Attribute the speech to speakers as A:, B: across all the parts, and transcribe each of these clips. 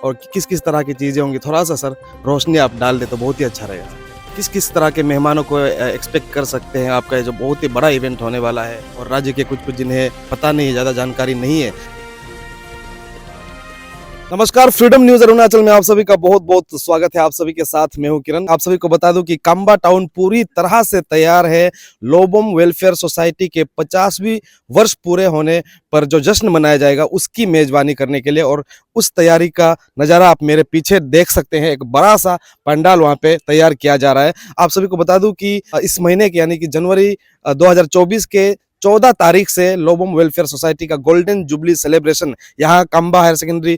A: और किस किस तरह की चीज़ें होंगी, थोड़ा सा सर रोशनी आप डाल दें तो बहुत ही अच्छा रहेगा। किस किस तरह के मेहमानों को एक्सपेक्ट कर सकते हैं, आपका ये जो बहुत ही बड़ा इवेंट होने वाला है और राज्य के कुछ कुछ जिन्हें पता नहीं है, ज़्यादा जानकारी नहीं है। नमस्कार, फ्रीडम न्यूज़ अरुणाचल में आप सभी का बहुत-बहुत स्वागत है। आप सभी के साथ मैं हूं किरण। आप सभी को बता दूं कि काम्बा टाउन पूरी तरह से तैयार है लोबोम वेलफेयर सोसाइटी के 50वीं वर्ष पूरे होने पर जो जश्न मनाया जाएगा उसकी मेज़बानी करने के लिए, और उस तैयारी का नज़ारा आप मेरे पीछे देख सकते हैं। एक बड़ा-सा पंडाल वहाँ पे तैयार किया जा रहा है। आप सभी को बता दूं कि इस महीने के यानी कि जनवरी 2024 के 14 तारीख से लोबोम वेलफेयर सोसाइटी का गोल्डन जुबली सेलिब्रेशन यहाँ काम्बा हायर सेकेंडरी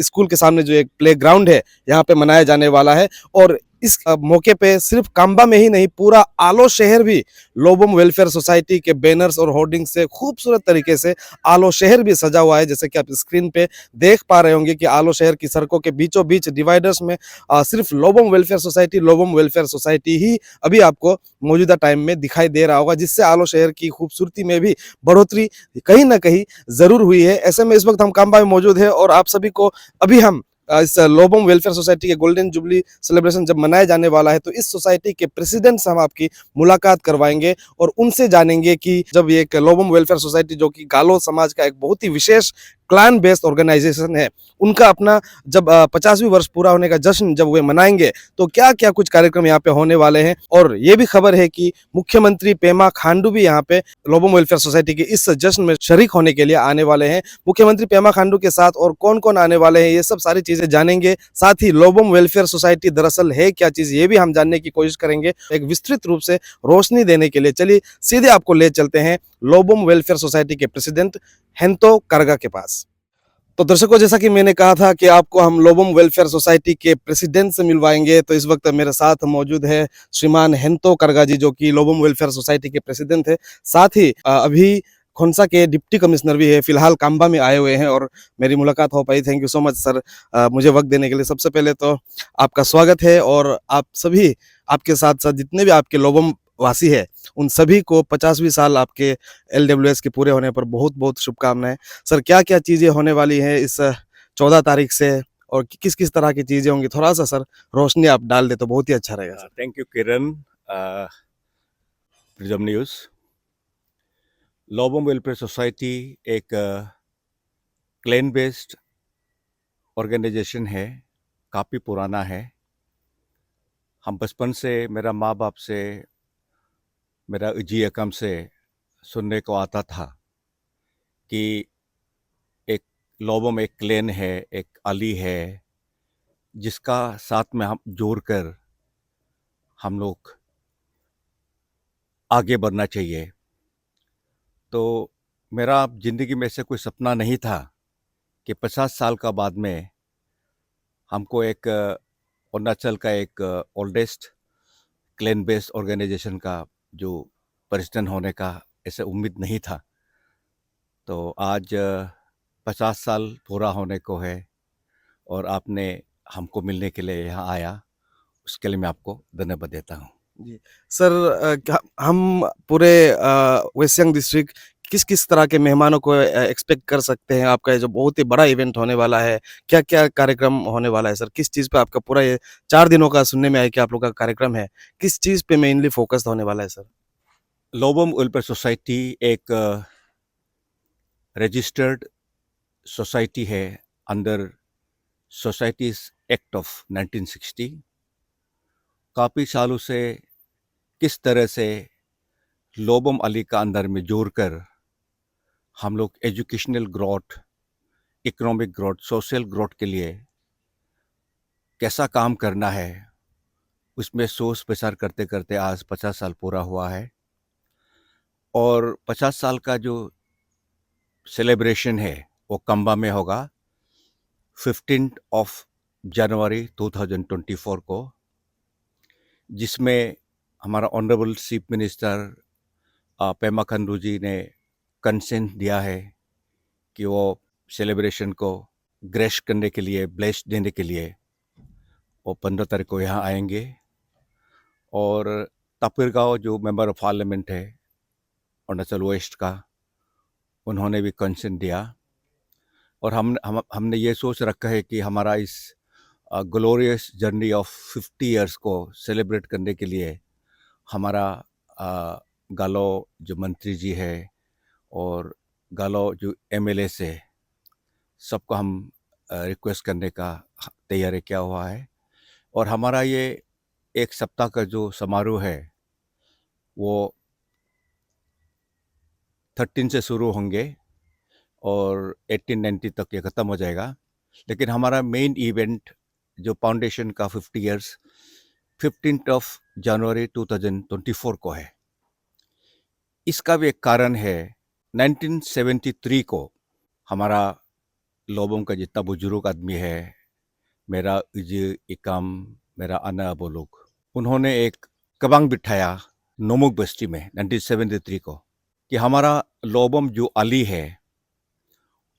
A: स्कूल के सामने जो एक प्ले ग्राउंड है यहाँ पे मनाया जाने वाला है। और इस मौके पे सिर्फ काम्बा में ही नहीं, पूरा आलो शहर भी लोबोम वेलफेयर सोसाइटी के बैनर्स और होर्डिंग से खूबसूरत तरीके से आलो शहर भी सजा हुआ है। जैसे कि आप स्क्रीन पे देख पा रहे होंगे कि आलो शहर की सड़कों के बीचों बीच डिवाइडर्स में सिर्फ लोबोम वेलफेयर सोसाइटी ही अभी आपको मौजूदा टाइम में दिखाई दे रहा होगा, जिससे आलो शहर की खूबसूरती में भी बढ़ोतरी कहीं ना कहीं जरूर हुई है। ऐसे में इस वक्त हम काम्बा में मौजूद है और आप सभी को अभी हम इस लोबोम वेलफेयर सोसाइटी के गोल्डन जुबली सेलिब्रेशन जब मनाए जाने वाला है तो इस सोसाइटी के प्रेसिडेंट से हम आपकी मुलाकात करवाएंगे और उनसे जानेंगे कि जब ये एक लोबोम वेलफेयर सोसाइटी, जो कि गालो समाज का एक बहुत ही विशेष क्लान बेस्ड ऑर्गेनाइजेशन है, उनका अपना जब 50वीं वर्ष पूरा होने का जश्न जब वे मनाएंगे तो क्या क्या कुछ कार्यक्रम यहाँ पे होने वाले हैं। और ये भी खबर है कि मुख्यमंत्री पेमा खांडू भी यहाँ पे लोबोम वेलफेयर सोसाइटी के इस जश्न में शरीक होने के लिए आने वाले हैं। मुख्यमंत्री पेमा खांडू के साथ और कौन कौन आने वाले हैं, ये सब सारी चीजें जानेंगे। साथ ही लोबोम वेलफेयर सोसाइटी दरअसल है क्या चीज, ये भी हम जानने की कोशिश करेंगे एक विस्तृत रूप से रोशनी देने के लिए। चलिए सीधे आपको ले चलते हैं लोबोम वेलफेयर सोसाइटी के प्रेसिडेंट हेंतो करगा के पास। तो दर्शकों, जैसा कि मैंने कहा था कि आपको हम लोबोम वेलफेयर सोसाइटी के प्रेसिडेंट से मिलवाएंगे, तो इस वक्त मेरे साथ मौजूद है श्रीमान हेंतो करगा जी, जो कि लोबोम वेलफेयर सोसाइटी के प्रेसिडेंट है। साथ ही अभी खोंसा के डिप्टी कमिश्नर भी है, फिलहाल काम्बा में आए हुए हैं और मेरी मुलाकात हो पाई। Thank you so much sir मुझे वक्त देने के लिए। सबसे पहले तो आपका स्वागत है, और आप सभी, आपके साथ साथ जितने भी आपके लोबोम वासी है, उन सभी को 50वीं साल आपके LWS के पूरे होने पर बहुत बहुत शुभकामनाएं। सर, क्या क्या चीज़ें होने वाली हैं इस 14 तारीख से, और किस किस तरह की चीज़ें होंगी, थोड़ा सा सर रोशनी आप डाल दे तो बहुत ही अच्छा रहेगा sir.
B: Thank you Kiran. Prism news लोबोम वेलफेयर सोसाइटी एक क्लेन बेस्ड ऑर्गेनाइजेशन है, काफ़ी पुराना है। हम बचपन से, मेरा माँ बाप से, मेरा जी अकम से सुनने को आता था कि एक लोबोम एक क्लेन है, एक अली है, जिसका साथ में हम जोड़कर हम लोग आगे बढ़ना चाहिए। तो मेरा ज़िंदगी में से कोई सपना नहीं था कि 50 साल का बाद में हमको एक अरुणाचल का एक ओल्डेस्ट क्लेन बेस्ड ऑर्गेनाइजेशन का जो प्रेसिडेंट होने का ऐसे उम्मीद नहीं था। तो आज 50 साल पूरा होने को है और आपने हमको मिलने के लिए यहाँ आया, उसके लिए मैं आपको धन्यवाद देता हूँ।
A: जी सर, हम पूरे वेस्ट सियांग डिस्ट्रिक्ट किस किस तरह के मेहमानों को एक्सपेक्ट कर सकते हैं, आपका ये जो बहुत ही बड़ा इवेंट होने वाला है, क्या क्या कार्यक्रम होने वाला है सर, किस चीज़ पे आपका पूरा ये 4 दिनों का सुनने में आया कि आप लोग का कार्यक्रम है, किस चीज़ पे मेनली फोकस होने वाला है सर।
B: लोबोम वेलफेयर सोसाइटी एक रजिस्टर्ड सोसाइटी है अंडर सोसाइटीज एक्ट ऑफ 1960। काफ़ी सालों से किस तरह से लोबोम अली का अंदर में जोड़कर हम लोग educational growth, economic growth, social growth के लिए कैसा काम करना है, उसमें सोच विचार करते करते आज 50 साल पूरा हुआ है। और 50 साल का जो सेलिब्रेशन है वो काम्बा में होगा 15 जनवरी 2024 को, जिसमें हमारा honourable chief minister Pema Khandu ji ने कंसेंट दिया है कि वो सेलिब्रेशन को ग्रेस करने के लिए, ब्लेस देने के लिए वो 15 तारीख को यहाँ आएंगे। और तापिरगांव जो मेंबर ऑफ पार्लियामेंट है अरुणाचल वेस्ट का, उन्होंने भी कंसेंट दिया। और हमने ये सोच रखा है कि हमारा इस ग्लोरियस जर्नी ऑफ 50 इयर्स को सेलिब्रेट करने के लिए हमारा गालो जो मंत्री जी है और गालो जो एमएलए से सबको हम रिक्वेस्ट करने का तैयारी किया हुआ है। और हमारा ये एक सप्ताह का जो समारोह है वो 13 से शुरू होंगे और 18-19 तक ये ख़त्म हो जाएगा। लेकिन हमारा मेन इवेंट जो फाउंडेशन का 50 इयर्स 15 जनवरी 2024 को है। इसका भी एक कारण है, 1973 को हमारा लोबों का जितना बुजुर्ग आदमी है, मेरा इजी इकाम, मेरा अना वो लोग, उन्होंने एक कबांग बिठाया नोमुक बस्ती में 1973 को कि हमारा लोबम जो अली है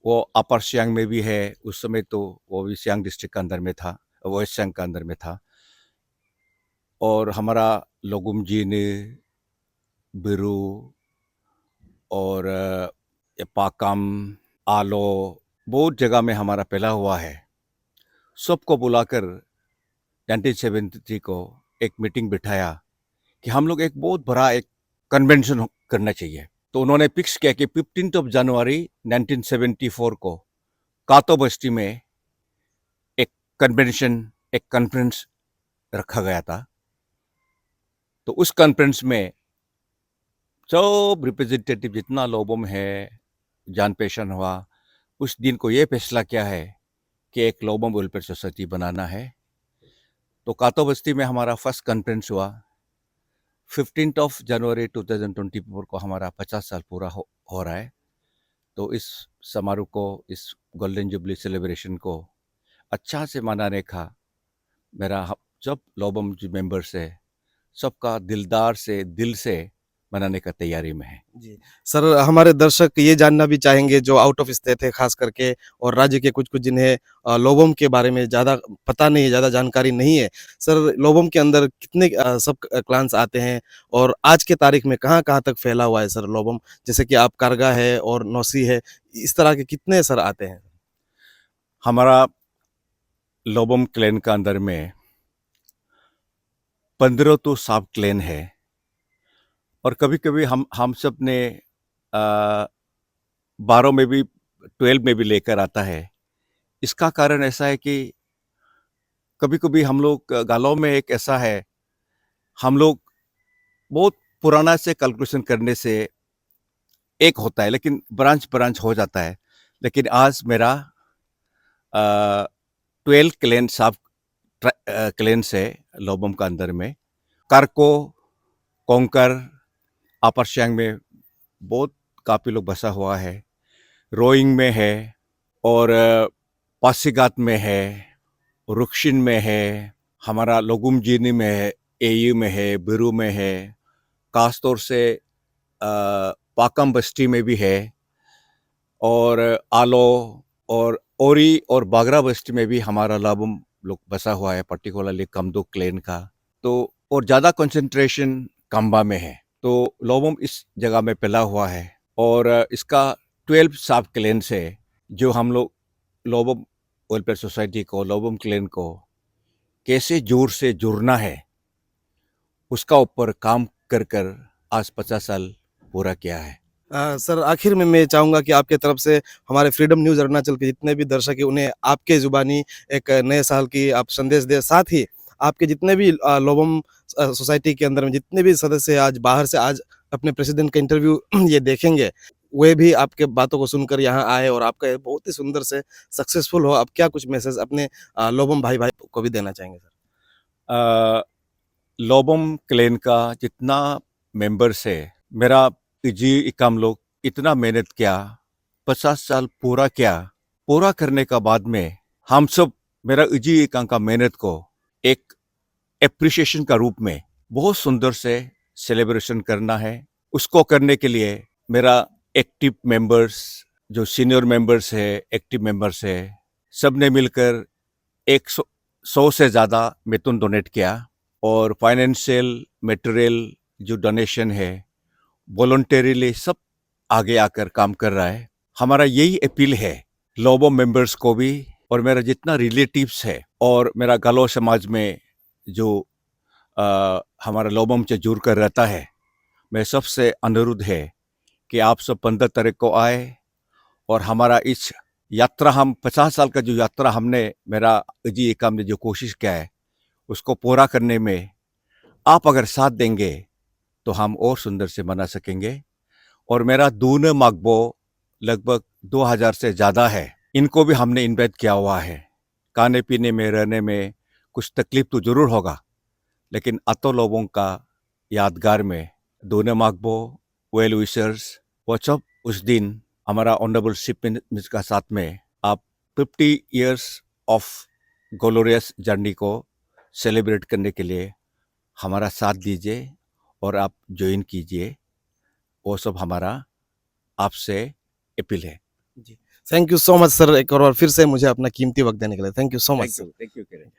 B: वो अपर सियांग में भी है। उस समय तो वो भी सियांग डिस्ट्रिक्ट के अंदर में था, वेस्ट सियांग के अंदर में था। और हमारा लोगुम जी ने बिरू और पाकम आलो बहुत जगह में हमारा पहला हुआ है। सबको बुलाकर 1973 को एक मीटिंग बिठाया कि हम लोग एक बहुत बड़ा एक कन्वेंशन करना चाहिए। तो उन्होंने फिक्स किया कि 15 जनवरी 1974 को कातो बस्ती में एक कन्वेंशन, एक कॉन्फ्रेंस रखा गया था। तो उस कॉन्फ्रेंस में सब रिप्रेजेंटेटिव जितना लोबों में है जान पहचान हुआ। उस दिन को ये फैसला किया है कि एक लोबों वेलफेयर सोसाइटी बनाना है। तो कातो बस्ती में हमारा फर्स्ट कॉन्फ्रेंस हुआ 15 जनवरी 2024 को। हमारा 50 साल पूरा हो रहा है। तो इस समारोह को, इस गोल्डन जुबली सेलिब्रेशन को अच्छा से मनाने का मेरा सब लोबम जो मेंबर्स है सबका दिलदार से दिल से मनाने का तैयारी में है।
A: जी सर, हमारे दर्शक ये जानना भी चाहेंगे जो आउट ऑफ स्टेट है खास करके, और राज्य के कुछ कुछ जिन्हें लोबोम के बारे में ज़्यादा पता नहीं है, ज़्यादा जानकारी नहीं है। सर, लोबोम के अंदर कितने सब क्लान्स आते हैं और आज के तारीख में कहाँ कहाँ तक फैला हुआ है सर लोबोम? जैसे कि आप कारगा है और नौसी है, इस तरह के कितने सर आते हैं?
B: हमारा लोबम क्लैन का अंदर में 15 तो सब क्लैन है। और कभी कभी हम सब ने 12 में भी 12 में भी लेकर आता है। इसका कारण ऐसा है कि कभी कभी हम लोग गालों में एक ऐसा है, हम लोग बहुत पुराना से कैलकुलेशन करने से एक होता है लेकिन ब्रांच ब्रांच हो जाता है। लेकिन आज मेरा 12 क्लैन सब क्लैन से लोबम का अंदर में कारको, कोंकर, अपर सियांग में बहुत काफ़ी लोग बसा हुआ है। रोइंग में है और पासीघाट में है, रुक्सिन में है, हमारा लोगुम जीनी में है, एयू में है, बिरू में है, खासतौर से पाकम बस्ती में भी है, और आलो और ओरी और बागरा बस्ती में भी हमारा लाबुम लोग बसा हुआ है, पर्टिकुलरली कमदुक क्लेन का। तो और ज़्यादा कंसंट्रेशन कम्बा में है। तो लोबुम इस जगह में फैला हुआ है। और इसका 12 सब क्लेन से जो हम लोग लोबुम वेलफेयर सोसाइटी को, लोबुम क्लेन को कैसे जोर से जुड़ना है उसका ऊपर काम कर कर आज 50 साल पूरा किया है।
A: सर, आखिर में मैं चाहूँगा कि आपके तरफ से हमारे फ्रीडम न्यूज़ अरुणाचल के जितने भी दर्शक हैं उन्हें आपके ज़ुबानी एक नए साल की आप संदेश दें। साथ ही आपके जितने भी लोबम सोसाइटी के अंदर में जितने भी सदस्य आज बाहर से आज अपने प्रेसिडेंट का इंटरव्यू ये देखेंगे, वे भी आपके बातों को सुनकर यहाँ आए और आपका ये बहुत ही सुंदर से सक्सेसफुल हो। आप क्या कुछ मैसेज अपने लोबम भाई को भी देना चाहेंगे सर?
B: लोबम क्लेन का जितना मेंबर्स है, मेरा जी इकाम लोग इतना मेहनत किया, 50 साल पूरा किया। पूरा करने का बाद में हम सब मेरा इजी इकाम का मेहनत को एक एप्रिसिएशन का रूप में बहुत सुंदर से सेलिब्रेशन करना है। उसको करने के लिए मेरा एक्टिव मेंबर्स, जो सीनियर मेंबर्स है, एक्टिव मेंबर्स है, सब ने मिलकर 100 से ज़्यादा वेतन डोनेट किया। और फाइनेंशियल मटेरियल जो डोनेशन है वॉलंटरीली सब आगे आकर काम कर रहा है। हमारा यही अपील है लोबो मेंबर्स को भी और मेरा जितना रिलेटिव्स है और मेरा गलो समाज में जो हमारा लोबम से जुड़ कर रहता है, मैं सबसे अनुरोध है कि आप सब 15 तारीख को आए और हमारा इस यात्रा, हम 50 साल का जो यात्रा हमने, मेरा जी एक हमने जो कोशिश किया है उसको पूरा करने में आप अगर साथ देंगे तो हम और सुंदर से मना सकेंगे। और मेरा दूने मागबो लगभग 2000 से ज़्यादा है, इनको भी हमने इन्वाइट किया हुआ है। खाने पीने में, रहने में कुछ तकलीफ तो ज़रूर होगा, लेकिन अतो लोगों का यादगार में दूने मागबो, वेल विशर्स, वो सब उस दिन हमारा ऑनरेबल चीफ मिनिस्टर का साथ में आप 50 इयर्स ऑफ ग्लोरियस जर्नी को सेलिब्रेट करने के लिए हमारा साथ दीजिए और आप ज्वाइन कीजिए। वो सब हमारा आपसे अपील है।
A: जी, thank you so much sir, एक और बार फिर से मुझे अपना कीमती वक्त देने के लिए thank you so much sir.
B: Thank you Kiran.